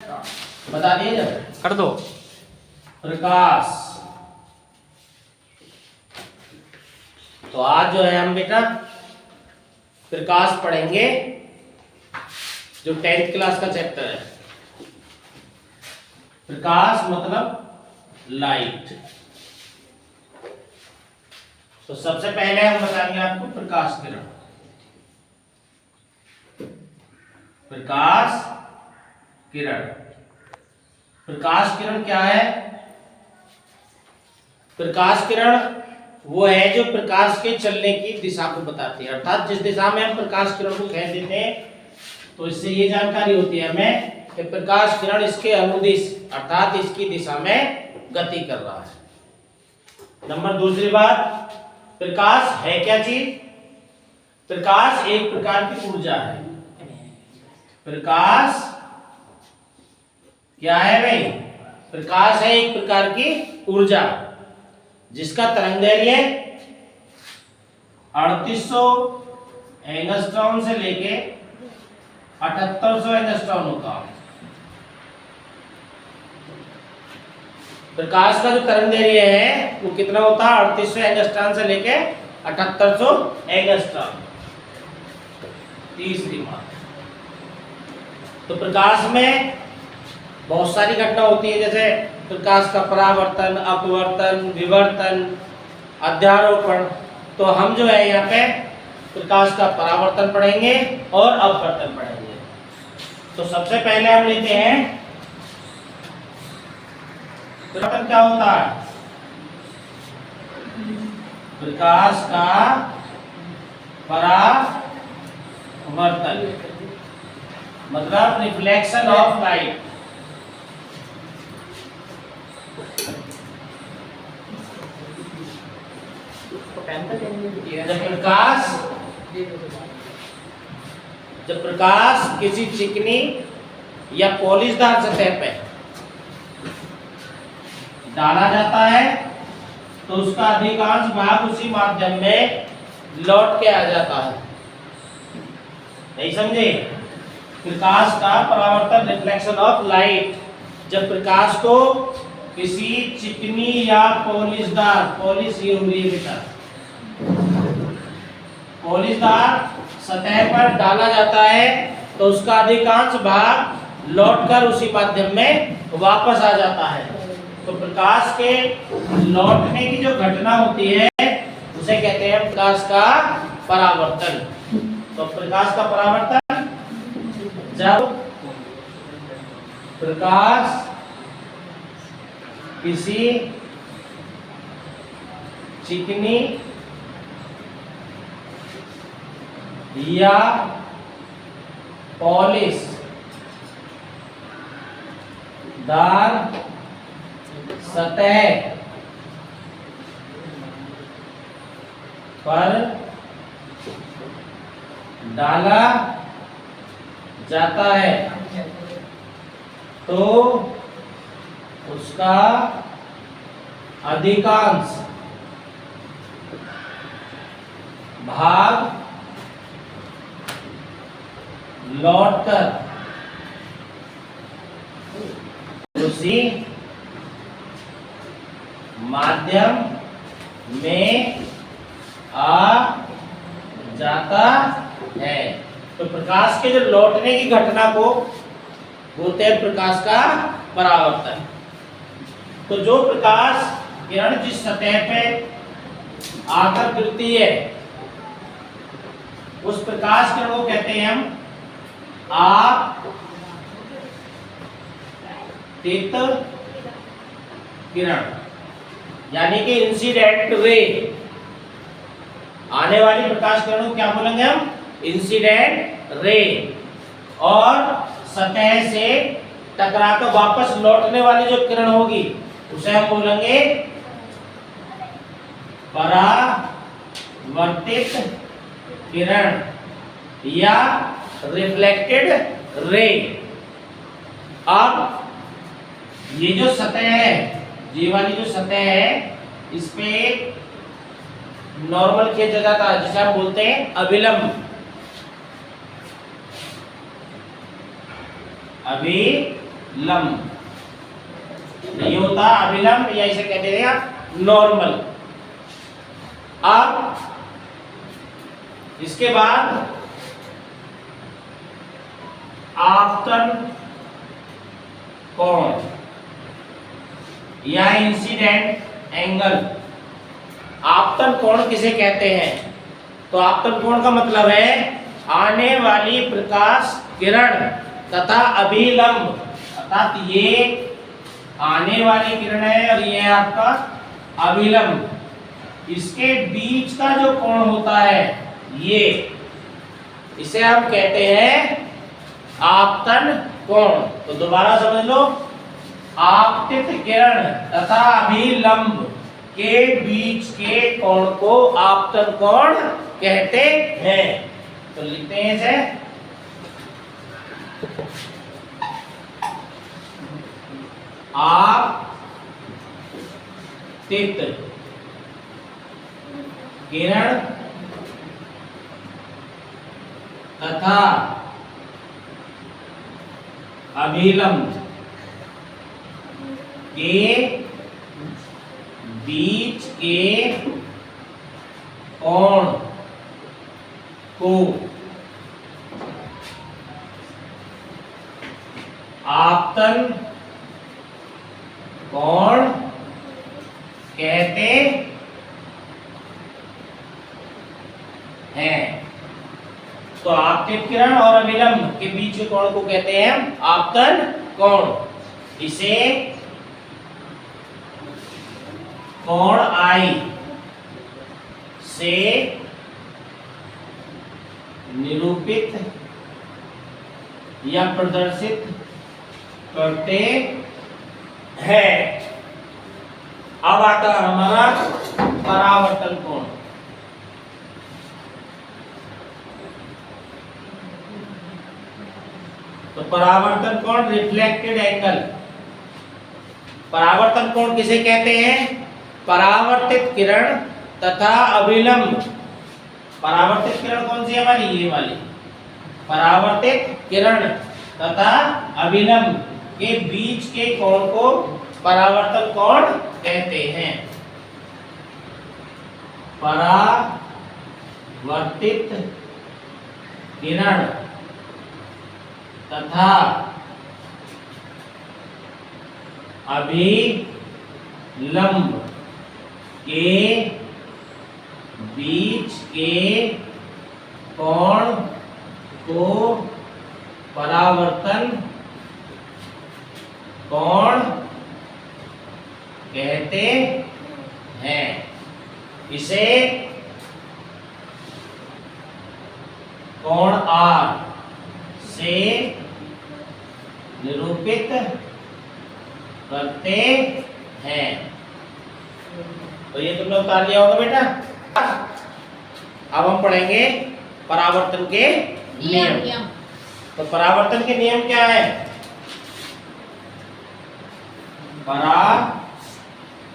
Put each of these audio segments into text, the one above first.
बता दिए जब कर दो। प्रकाश। तो आज जो है हम बेटा प्रकाश पढ़ेंगे, जो 10th क्लास का चैप्टर है। प्रकाश मतलब लाइट। तो सबसे पहले हम बताएंगे आपको प्रकाश किरण। प्रकाश किरण, प्रकाश किरण क्या है? प्रकाश किरण वो है जो प्रकाश के चलने की दिशा को बताती है, अर्थात जिस दिशा में हम प्रकाश किरण को फेंक देते हैं तो इससे ये जानकारी होती है हमें कि प्रकाश किरण इसके अनुदिश अर्थात इसकी दिशा में गति कर रहा है। नंबर दूसरी बात, प्रकाश है क्या चीज? प्रकाश एक प्रकार की ऊर्जा है। प्रकाश क्या है भाई? प्रकाश है एक प्रकार की ऊर्जा जिसका तरंगदैर्घ्य 3800 एंगस्ट्रॉम से लेके 7800 एंगस्ट्रॉम होता है। प्रकाश का जो तरंगदैर्घ्य है वो कितना होता है? 3800 एंगस्ट्रॉम से लेके 7800 एंगस्ट्रॉम। तीसरी बात, तो प्रकाश में बहुत सारी घटना होती है, जैसे प्रकाश का परावर्तन, अपवर्तन, विवर्तन, अध्यारोपण। तो हम जो है यहाँ पे प्रकाश का परावर्तन पढ़ेंगे और अपवर्तन पढ़ेंगे। तो सबसे पहले हम लेते हैं परावर्तन क्या होता है? प्रकाश का परावर्तन मतलब रिफ्लेक्शन ऑफ लाइट। जब प्रकाश किसी चिकनी या पॉलिशदार सतह पे डाला जाता है तो उसका अधिकांश भाग उसी माध्यम में लौट के आ जाता है। नहीं समझे? प्रकाश का परावर्तन, रिफ्लेक्शन ऑफ लाइट, जब प्रकाश को किसी चिकनी या पॉलिशदार, पॉलिश ये हुई बेटा, पॉलिशदार सतह पर डाला जाता है तो उसका अधिकांश भाग लौटकर उसी माध्यम में वापस आ जाता है। तो प्रकाश के लौटने की जो घटना होती है उसे कहते हैं प्रकाश का परावर्तन। तो प्रकाश का परावर्तन, जब प्रकाश किसी चिकनी या पॉलिश दार सतह पर डाला जाता है तो उसका अधिकांश भाग लौटकर उसी माध्यम में आ जाता है। तो प्रकाश के जो लौटने की घटना को बोलते हैं प्रकाश का परावर्तन। तो जो प्रकाश किरण जिस सतह पे आकर गिरती है उस प्रकाश किरण को कहते हैं हम आपतित किरण, यानी कि इंसिडेंट रे। आने वाली प्रकाश किरण को क्या बोलेंगे हम? Incident ray. और सतह से टकरा कर वापस लौटने वाली जो किरण होगी उसे हम बोलेंगे परावर्तित किरण या रिफ्लेक्टेड रे। अब ये जो सतह है, ये वाली जो सतह है, इस पे नॉर्मल खींचा जाता है जिसे हम बोलते हैं अभिलंब। लंब, ये होता अभिलंब या इसे कहते हैं नॉर्मल। अब इसके बाद आपतन कोण या इंसिडेंट एंगल। आपतन कोण किसे कहते हैं? तो आपतन कोण का मतलब है आने वाली प्रकाश किरण तथा अभिलंब, अर्थात ये आने वाली किरण है और ये आपका अभिलंब, इसके बीच का जो कोण होता है ये, इसे हम कहते हैं आपतन कोण। तो दोबारा समझ लो, आपतित किरण तथा अभिलंब के बीच के कोण को आपतन कोण कहते हैं। तो लिखते हैं इसे, आपतित किरण तथा अभिलंब के बीच के कोण को आपतन कोण कहते हैं। तो आपतित किरण और अभिलंब के बीच के कोण को कहते हैं आपतन कोण। इसे कोण आई से निरूपित या प्रदर्शित करते हैं। अब आता है हमारा परावर्तन कोण। तो परावर्तन कोण रिफ्लेक्टेड एंगल। परावर्तन कोण किसे कहते हैं? परावर्तित किरण तथा अभिलंब। परावर्तित किरण कौन सी है हमारी? ये वाली। परावर्तित किरण तथा अभिलंब के बीच के कोण को परावर्तन कोण कहते हैं। परावर्तित किरण तथा अभिलंब के बीच के कोण को परावर्तन कोण कहते हैं। इसे कोण आर से निरूपित करते हैं। तो ये तुमने उतार लिया होगा बेटा। अब हम पढ़ेंगे परावर्तन के नियम। तो परावर्तन के नियम क्या है? परावर्तन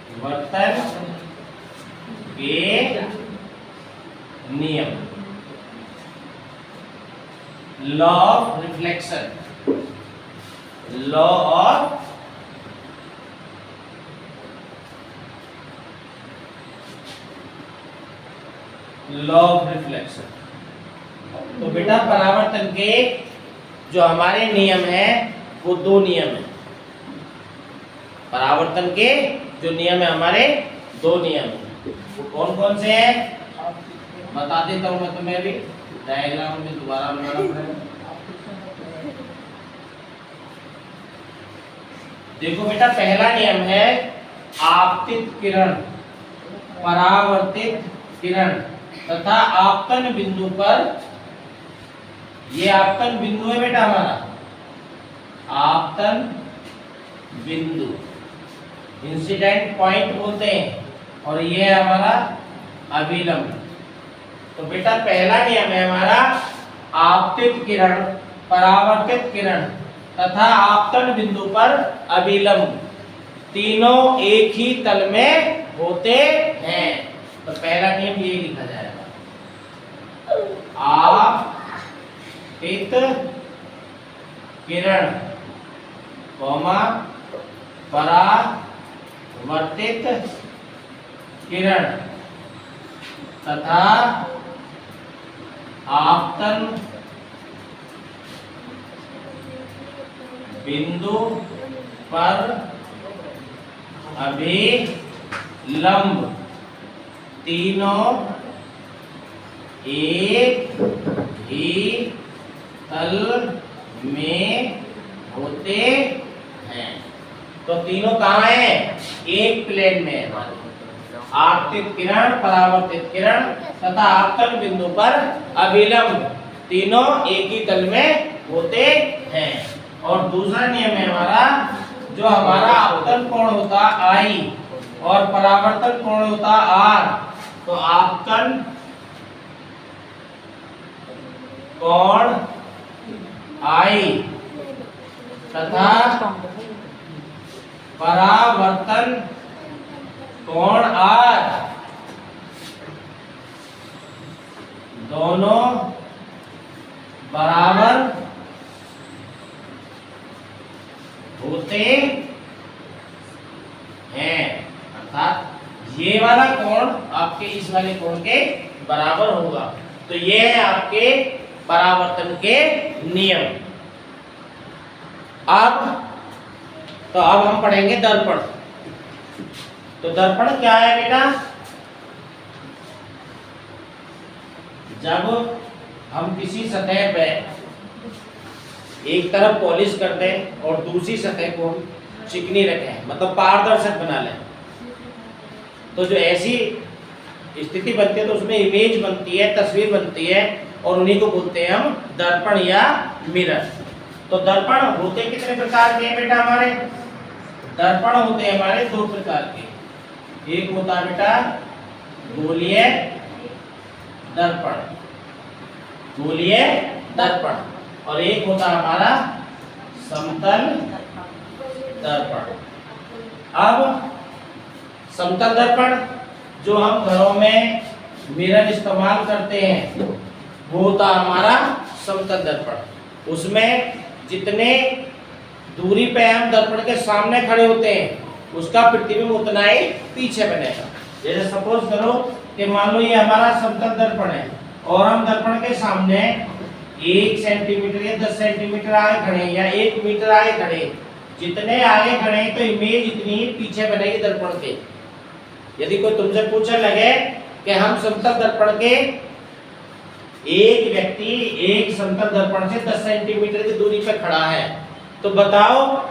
के नियम, law of reflection, law of reflection. तो बेटा परावर्तन के जो हमारे नियम है वो दो नियम है। परावर्तन के जो नियम है हमारे दो नियम है। वो कौन कौन से हैं बता देता हूं मैं तुम्हें भी, डायग्राम में दोबारा बनाना पड़ेगा। देखो बेटा, पहला नियम है आपतित किरण, परावर्तित किरण तथा आपतन बिंदु पर, ये आपतन बिंदु है बेटा हमारा, आपतन बिंदु इंसिडेंट पॉइंट बोलते हैं, और ये है हमारा अभिलंब। तो बेटा पहला नियम है हमारा आपतित किरण, परावर्तित किरण तथा आपतन बिंदु पर अभिलंब तीनों एक ही तल में होते हैं। तो पहला नियम ये लिखा जाएगा, आपतित किरण कॉमा परावर्तित किरण तथा आपतन बिंदु पर अभिलंब तीनों एक ही तल में होते हैं। तो तीनों कहाँ है? एक प्लेन में है। आपतित किरण, परावर्तित किरण तथा आपतन बिंदु पर अभिलंब तीनों एक ही तल में होते हैं। और दूसरा नियम है हमारा, जो हमारा आपतन कोण होता I और परावर्तन कोण होता R, तो आपतन कोण I तथा परावर्तन कोण R दोनों बराबर होते हैं। अर्थात ये वाला कोण आपके इस वाले कोण के बराबर होगा। तो ये है आपके परावर्तन के नियम। अब हम पढ़ेंगे दर्पण। तो दर्पण क्या है बेटा? जब हम किसी सतह पे एक तरफ पॉलिश कर दें और दूसरी सतह को चिकनी रखें, मतलब पारदर्शक बना लें, तो जो ऐसी स्थिति बनती है तो उसमें इमेज बनती है, तस्वीर बनती है, और उन्हीं को बोलते हैं हम दर्पण या मिरर। तो दर्पण होते कितने प्रकार के हैं बेटा? हमारे दर्पण होते हैं हमारे दो प्रकार के। एक होता है बेटा गोलीय दर्पण, गोलीय दर्पण, और एक होता है हमारा समतल दर्पण। अब समतल दर्पण जो हम घरों में मिरर इस्तेमाल करते हैं वो होता है हमारा समतल दर्पण। उसमें जितने दूरी पे हम दर्पण के सामने खड़े होते हैं उसका प्रतिबिंब उतना ही पीछे बनेगा। जैसे सपोज करो कि मान लो ये हमारा समतल दर्पण है और हम दर्पण के सामने 1 सेंटीमीटर या 10 सेंटीमीटर आगे खड़े या 1 मीटर आगे खड़े, जितने आगे खड़े तो इमेज इतनी ही पीछे बनेगी दर्पण के। यदि कोई तुमसे पूछने लगे कि हम समतल दर्पण के एक व्यक्ति एक समतल दर्पण से 10 सेंटीमीटर की दूरी पर खड़ा है, तो बताओ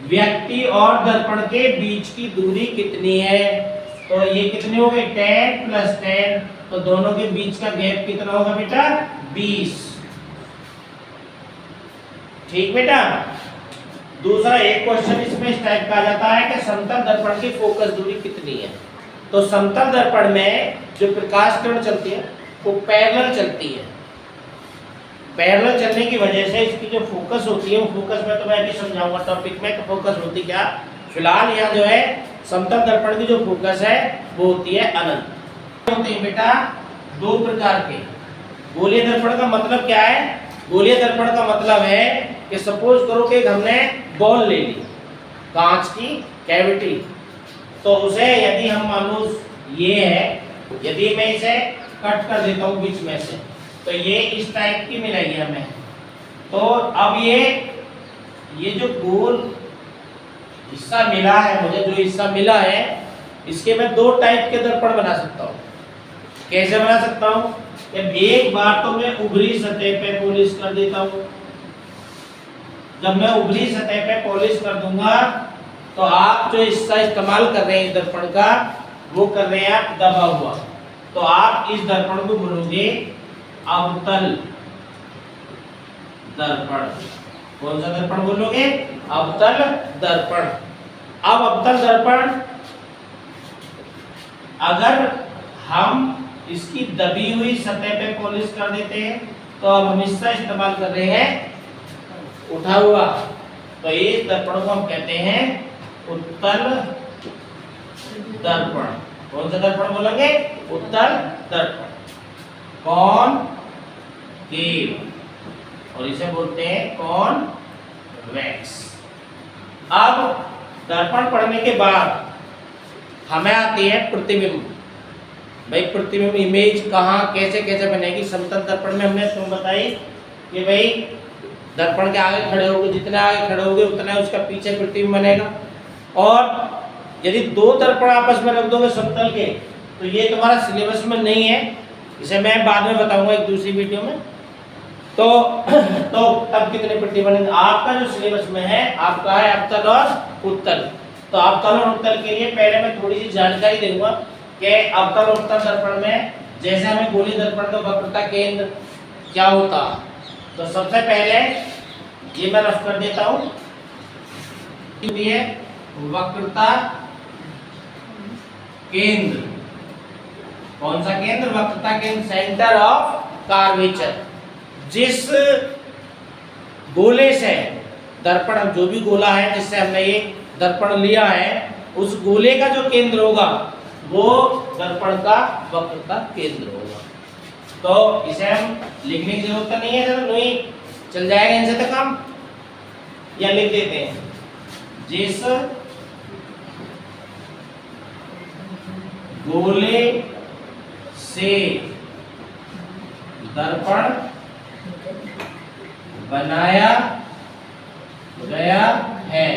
व्यक्ति और दर्पण के बीच की दूरी कितनी है? तो ये कितनी हो गई? 10 + 10, तो दोनों के बीच का गैप कितना होगा बेटा? 20। ठीक बेटा। दूसरा एक क्वेश्चन इसमें इस टाइप का आ जाता है कि समतल दर्पण की फोकस दूरी कितनी है? तो समतल दर्पण में जो प्रकाश किरण चलती है वो पैरेलल चलती है। पैरेलल चलने की वजह से इसकी जो फोकस होती है वो फोकस में तो मैं अभी समझाऊंगा टॉपिक में कि फोकस होती क्या। फिलहाल यहाँ जो है समतल दर्पण की जो फोकस है वो होती है अनंत। होते हैं बेटा दो प्रकार के। गोलीय दर्पण का मतलब क्या है? गोलीय दर्पण का मतलब है कि सपोज करो कि हमने बॉल ले ली कांच की कैविटी, तो उसे यदि हम मान लो ये है, यदि मैं इसे कट कर देता हूँ बीच में से, तो ये इस टाइप की मिलेगी हमें। तो अब ये जो गोल हिस्सा मिला है मुझे, जो हिस्सा मिला है इसके मैं दो टाइप के दर्पण बना सकता हूँ। कैसे बना सकता हूँ? एक बार तो मैं उभरी सतह पे पॉलिश कर देता हूँ। जब मैं उभरी सतह पे पॉलिश कर दूंगा तो आप जो हिस्सा इस्तेमाल कर रहे हैं इस दर्पण का, वो कर रहे हैं आप दबा हुआ, तो आप इस दर्पण को बोलोगे अवतल दर्पण। कौन सा दर्पण बोलोगे? अवतल दर्पण। अब अवतल दर्पण अगर हम इसकी दबी हुई सतह पे पॉलिश कर देते हैं तो अब हम इसका इस्तेमाल कर रहे हैं उठा हुआ, तो इस दर्पण को हम कहते हैं उत्तल दर्पण। कौन सा दर्पण बोलेंगे? उत्तल दर्पण। कॉनकेव, और इसे बोलते हैं कॉन्वेक्स। अब दर्पण पढ़ने के बाद हमें आती है प्रतिबिंब। भाई प्रतिबिंब इमेज कहाँ कैसे कैसे बनेगी। समतल दर्पण में हमने तुम बताई कि भाई दर्पण के आगे खड़े होगे, जितने आगे खड़े होगे उतना उसका पीछे प्रतिबिंब बनेगा। और यदि दो दर्पण आपस में रख दोगे समतल के तो ये तुम्हारा सिलेबस में नहीं है, इसे मैं बाद में बताऊंगा एक दूसरी वीडियो में। तो तब कितने प्रतिबिंब बनेंगे। आपका जो सिलेबस में है आपका है अवतल और उत्तल। तो अवतल और उत्तल के लिए पहले मैं थोड़ी सी जानकारी दूंगा कि अवतल और उत्तल दर्पण में जैसे हमें गोलीय दर्पण का वक्रता केंद्र क्या होता। तो सबसे पहले ये मैं रफ कर देता हूँ, ये वक्रता केंद्र। कौन सा केंद्र? वक्रता केंद्र, सेंटर ऑफ कर्वेचर। जिस गोले से दर्पण, जो भी गोला है जिससे हमने ये दर्पण लिया है, उस गोले का जो केंद्र होगा वो दर्पण का वक्रता केंद्र होगा। तो इसे हम लिखने की जरूरत नहीं है, जरा नहीं चल जाएगा इनसे तो काम। या लिख देते हैं, जिस गोले से दर्पण बनाया गया है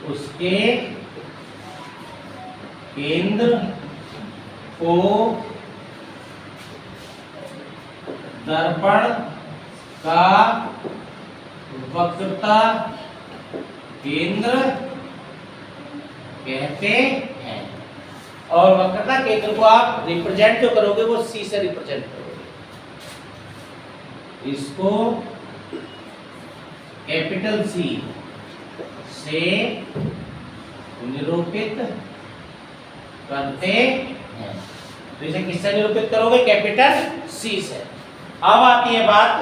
उसके केंद्र को दर्पण का वक्रता केंद्र कहते हैं। और वक्रता केंद्र को आप रिप्रेजेंट जो करोगे वो सी से रिप्रेजेंट करोगे। इसको कैपिटल सी से निरूपित करते हैं। तो इसे किससे निरूपित करोगे? कैपिटल सी से। अब आती है बात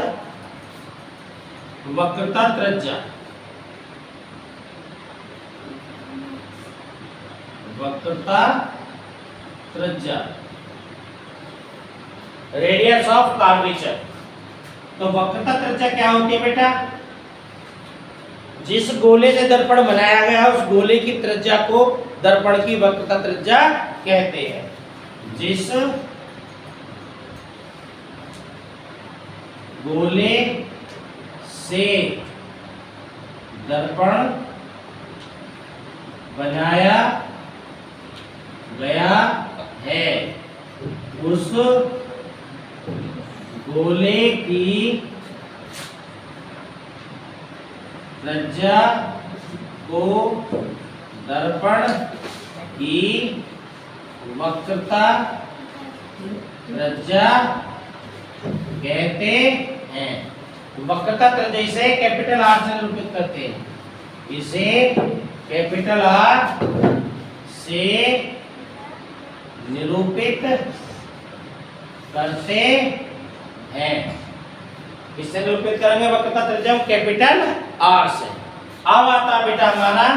वक्रता त्रिज्या। वक्रता त्रिज्या, रेडियस ऑफ कर्वेचर। तो वक्रता त्रिज्या क्या होती है बेटा? जिस गोले से दर्पण बनाया गया है उस गोले की त्रिज्या को दर्पण की वक्रता त्रिज्या कहते हैं। जिस गोले से दर्पण बनाया गया है उस गोले की त्रिज्या को दर्पण की वक्रता त्रिज्या कहते हैं। वक्रता त्रिज्या इसे कैपिटल आर से निरूपित करते हैं। इसे कैपिटल आर से निरूपित करते हैं। इससे निरूपित करेंगे वक्रता त्रिज्या कैपिटल आर से। अब आता बेटा हमारा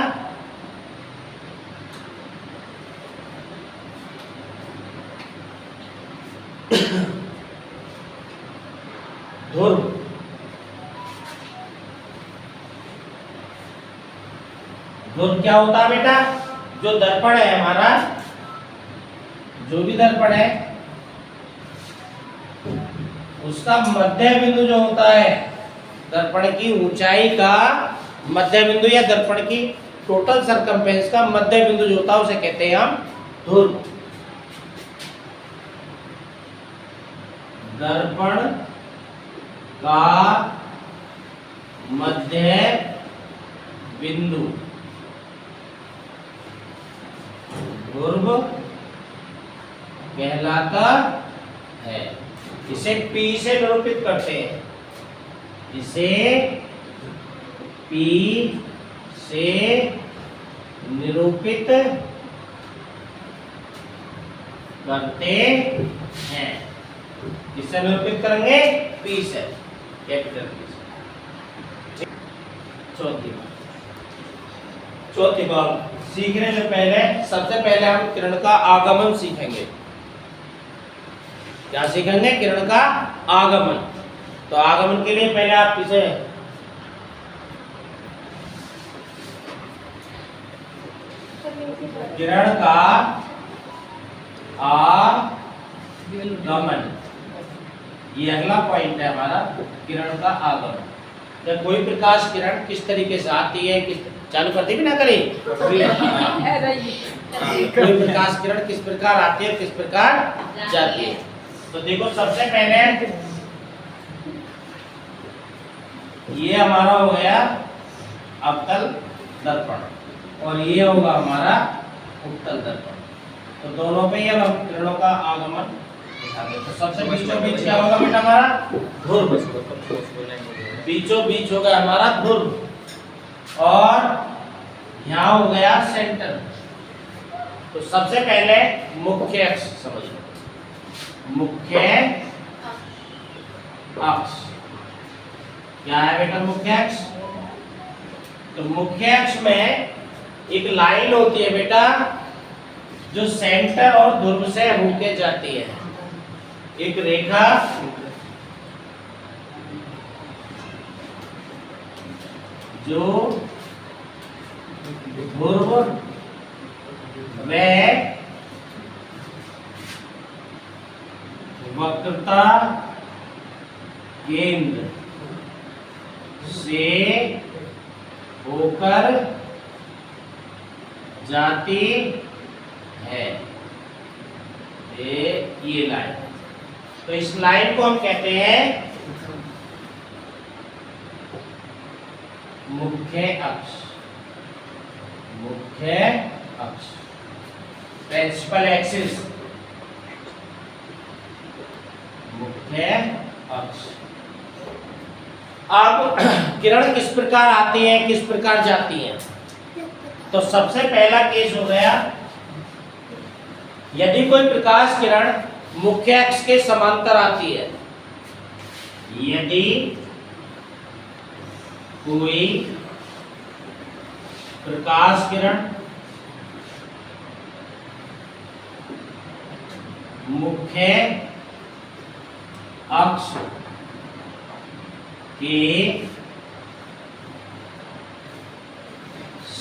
ध्रुव। ध्रुव क्या होता है बेटा? जो दर्पण है हमारा, जो भी दर्पण है उसका मध्य बिंदु जो होता है, दर्पण की ऊंचाई का मध्य बिंदु या दर्पण की टोटल सरकमफेरेंस का मध्य बिंदु जो होता है उसे कहते हैं हम ध्रुव। दर्पण का मध्य बिंदु ध्रुव कहलाता है। इसे P से निरूपित करते हैं। इसे P से निरूपित करते हैं। किससे निरूपित करेंगे? P से, कैपिटल P से। चौथी बात सीखने से पहले सबसे पहले हम किरण का आगमन सीखेंगे। क्या सीखेंगे? किरण का आगमन। तो आगमन के लिए पहले आप इसे किरण का आगमन, ये अगला पॉइंट है हमारा, किरण का आगमन। जब कोई प्रकाश किरण किस तरीके से आती है, किस चालू करती भी ना करें कोई प्रकाश किरण किस प्रकार आती है, किस प्रकार जाती है। तो देखो सबसे पहले ये हमारा हो गया अवतल दर्पण और ये होगा हमारा उत्तल दर्पण। तो दोनों पे ये हम किरणों का आगमन दिखाते हैं। तो सबसे बीचों बीच क्या होगा बेटा? हमारा ध्रुव। बीचों बीच होगा हमारा ध्रुव और यहाँ हो गया सेंटर। तो सबसे पहले मुख्य अक्ष समझ लो, मुख्य अक्ष क्या है बेटा? मुख्य अक्ष। तो मुख्य अक्ष में एक लाइन होती है बेटा जो सेंटर और ध्रुव से होके जाती है, एक रेखा जो ध्रुव व वक्रता केंद्र से होकर जाती है, ये लाइन। तो इस लाइन को हम कहते हैं मुख्य अक्ष। मुख्य अक्ष, प्रिंसिपल एक्सिस, मुख्य अक्ष। अब किरण किस प्रकार आती है, किस प्रकार जाती है? तो सबसे पहला केस हो गया, यदि कोई प्रकाश किरण मुख्य अक्ष के समांतर आती है, यदि कोई प्रकाश किरण मुख्य अक्ष के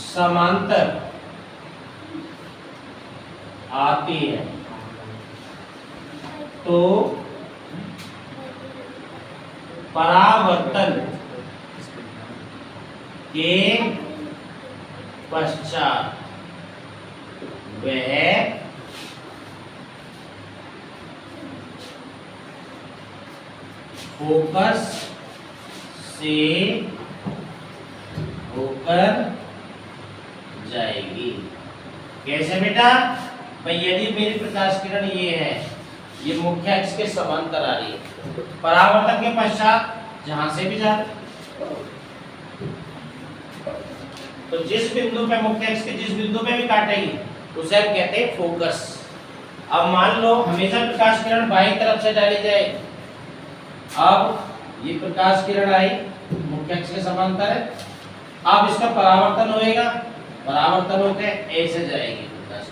समांतर आती है तो परावर्तन के पश्चात वह फोकस से होकर जाएगी। कैसे बेटा? भाई यदि मेरी प्रकाश किरण ये है, ये मुख्य अक्ष के समांतर आ रही है, परावर्तन के पश्चात जहां से भी जा, तो जिस बिंदु पे मुख्य अक्ष के जिस बिंदु पे भी काटेगी उसे हम कहते हैं फोकस। अब मान लो हमेशा प्रकाश किरण बाईं तरफ से डाली जाए, अब ये प्रकाश किरण आई मुख्य अक्ष के समांतर है, अब इसका परावर्तन होएगा, परावर्तन होकर ऐसे जाएगी प्रकाश।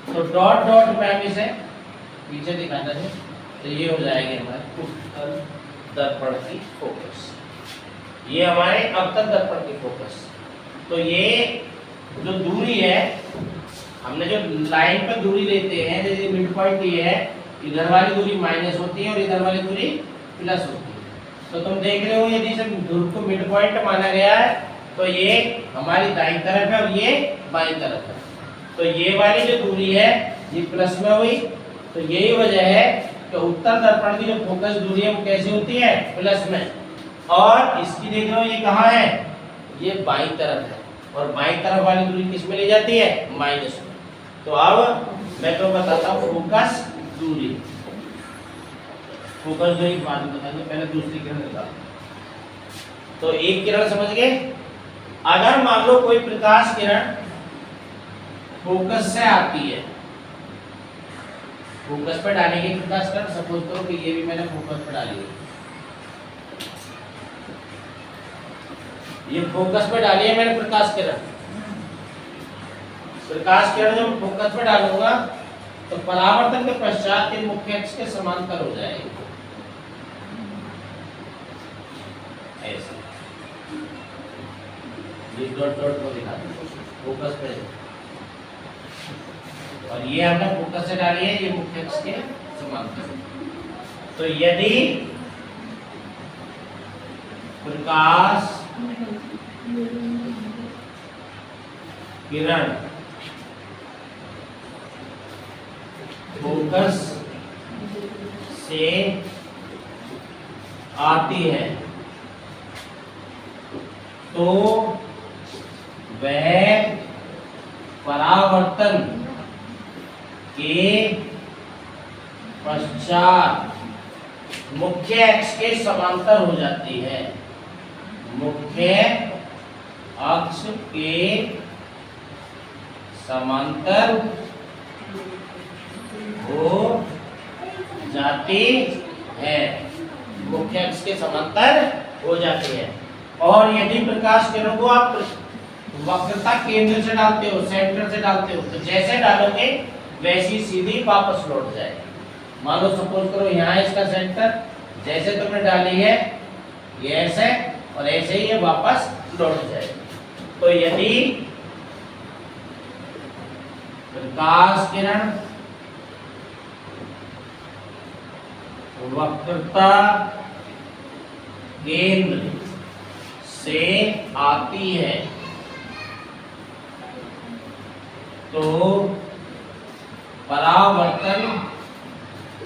तो डॉट डॉट पे हम इसे पीछे दिखाना है, तो ये हो जाएगी हमारे उत्तल दर्पण की फोकस, ये हमारे अवतल दर्पण की फोकस। तो ये जो दूरी है, हमने जो लाइन पर दूरी लेते हैं, जैसे मिड पॉइंट ये है, इधर वाली दूरी माइनस होती है और इधर वाली दूरी प्लस होती है। तो तुम देख रहे हो यदि इसे ध्रुव को मिड पॉइंट माना गया है तो ये हमारी दाईं तरफ है और ये बाईं तरफ है। तो ये वाली जो दूरी है ये प्लस में हुई, तो यही वजह है कि उत्तल दर्पण की जो फोकस दूरी है वो कैसी होती है? प्लस में। और इसकी देख रहे हो ये कहाँ है? ये बाईं तरफ है और बाईं तरफ वाली दूरी किस में ले जाती है? माइनस में। तो अब मैं तो बताता हूँ फोकस दूरी। फोकस दूरी बाद में बताएंगे, पहले दूसरी किरण निकालो। तो एक किरण समझ गए। अगर मान लो कोई प्रकाश किरण फोकस से आती है, फोकस पे डालेंगे प्रकाश किरण, सपोज करो कि ये भी मैंने फोकस पे डाली है, ये फोकस पे डाली है मैंने प्रकाश किरण। प्रकाश किरण जब फोकस पे डालूंगा तो परावर्तन के पश्चात ये मुख्य अक्ष के समांतर हो जाएगी ऐसे। ये डॉट डॉट को दिखा दो फोकस पे, और ये हमने फोकस से डाली है, ये मुख्य अक्ष के समांतर। तो यदि प्रकाश किरण फोकस से आती है तो वह परावर्तन के पश्चात मुख्य अक्ष के समांतर हो जाती है, मुख्य अक्ष के समांतर हो जाती है, मुख्य अक्ष के समांतर हो जाती है। और यदि प्रकाश किरणों को आप वक्रता केंद्र से डालते हो, सेंटर से डालते हो, तो जैसे डालोगे वैसी सीधी वापस लौट जाएगी। मान लो सपोज करो यहाँ इसका सेंटर, जैसे तुमने डाली है ये ऐसे और ऐसे ही ये वापस लौट जाएगी। तो यदि प्रकाश किरण वक्रता केंद्र से आती है तो परावर्तन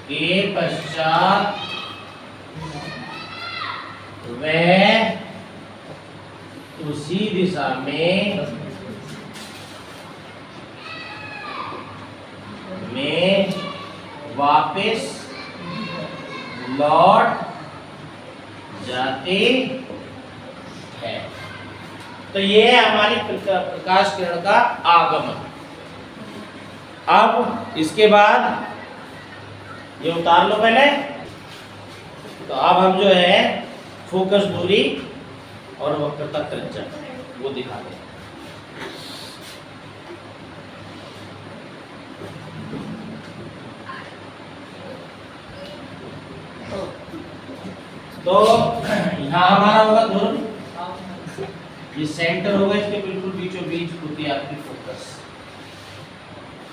के पश्चात वह उसी दिशा में वापस लौट जाते हैं। तो ये है हमारी प्रकाश किरण का आगमन। अब इसके बाद ये उतार लो पहले। तो अब हम जो है फोकस दूरी और वक्रता त्रिज्या वो दिखा दें। तो यहाँ हमारा होगा ध्रुव, ये सेंटर होगा, इसके बिल्कुल बीचों बीच होती है आपकी फोकस।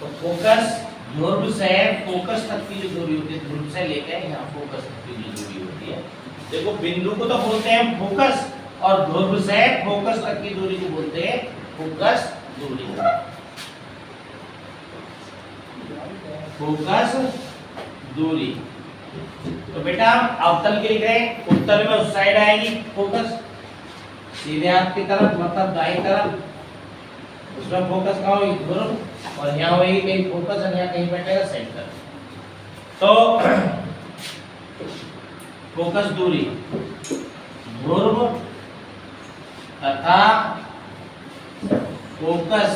तो फोकस ध्रुव से फोकस तक की जो दूरी होती है, ध्रुव से लेकर यहाँ फोकस तक की जो दूरी होती है, देखो बिंदु को तो बोलते हैं फोकस, और ध्रुव से फोकस तक की दूरी को बोलते हैं फोकस दूरी। फोकस दूरी। तो बेटा अवतल के लिख रहे हैं, उत्तल में उस साइड आएगी फोकस, सीधे हाथ की तरफ मतलब दाईं तरफ, उसमें फोकस कहाँ होगी ध्रुव, और यहाँ होगी कहीं फोकस और यहाँ कहीं बैठेगा सेंटर। तो फोकस दूरी ध्रुव तथा फोकस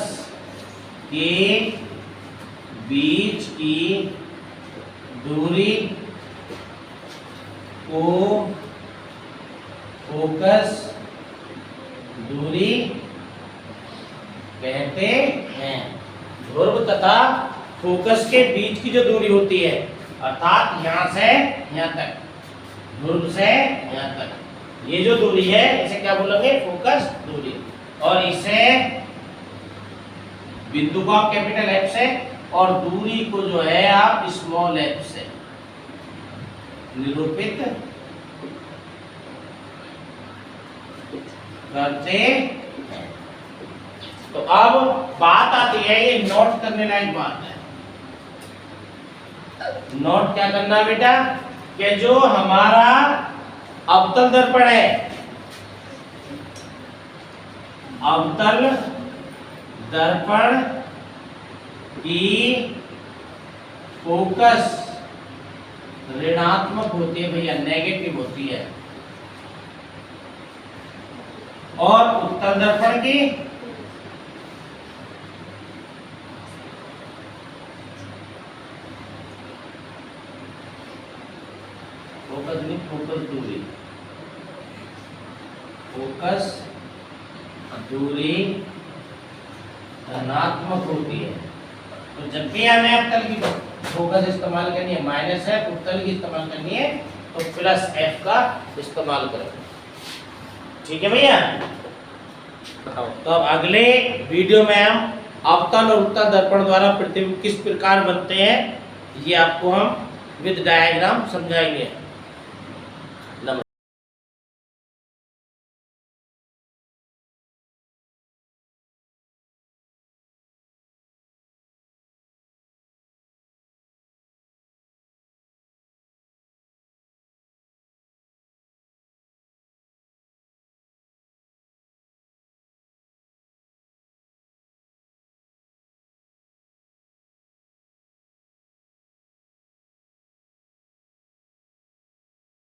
के बीच की दूरी को फोकस दूरी कहते हैं। ध्रुव तथा फोकस के बीच की जो दूरी होती है, अर्थात यहाँ से यहाँ तक, ध्रुव से यहाँ तक, ये जो दूरी है इसे क्या बोलेंगे फोकस दूरी। और इसे बिंदु को आप कैपिटल एफ से और दूरी को जो है आप स्मॉल एफ से निरूपित करते हैं। तो अब बात आती है, ये नोट करने लायक बात है। नोट क्या करना बेटा, कि जो हमारा अवतल दर्पण है, अवतल दर्पण की फोकस ऋणात्मक होती है भैया, नेगेटिव होती है, और उत्तल दर्पण की फोकस नहीं, फोकस दूरी, फोकस दूरी धनात्मक होती है। तो जब भी हमें अवतल की फोकस इस्तेमाल करनी है माइनस है, उत्तल की इस्तेमाल करनी है तो प्लस एफ का इस्तेमाल करें। ठीक है भैया। तो अब अगले वीडियो में हम अवतल और उत्तल दर्पण द्वारा प्रतिबिंब किस प्रकार बनते हैं ये आपको हम विद डायग्राम समझाएंगे।